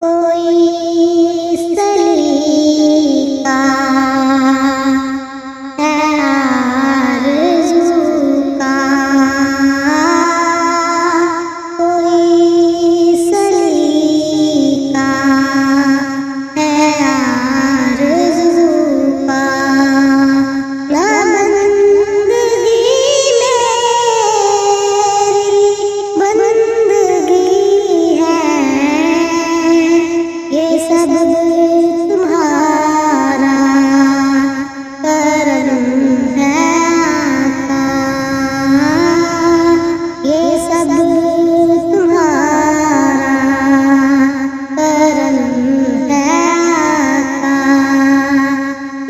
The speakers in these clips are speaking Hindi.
कोई सलीका है आरज़ू का, कोई सलीका है आरज़ू का। ना बंदगी मेरी बंदगी है, ये सब तुम्हारा करम है आका, ये सब तुम्हारा करम है आका।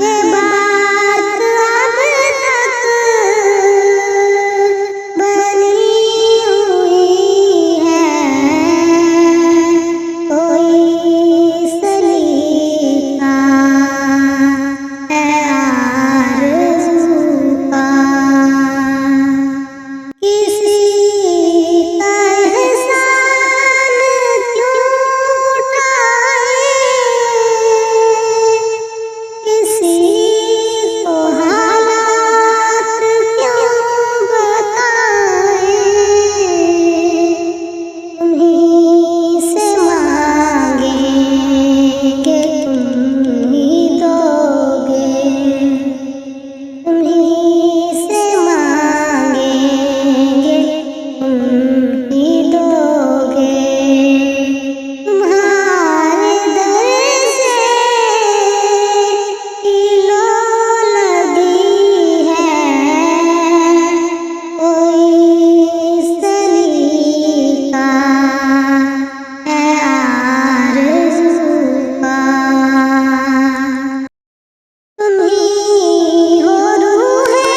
ये बात अब तक बनी हुई है, कोई सलीका है आरज़ू का। किसी का एहसान क्यों उठाए, किसी को हालात क्यों बताए, तुम्हीं से मांगेंगे तुम ही दोगे, तुम्हीं से मांगेंगे तुम ही दोगे। तुम्हारे दर से किलो लगी है, कोई सलीका है आरज़ू का। तुम ही हो रूहे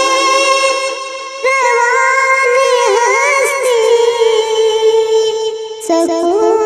रवाने हस्ती, सकून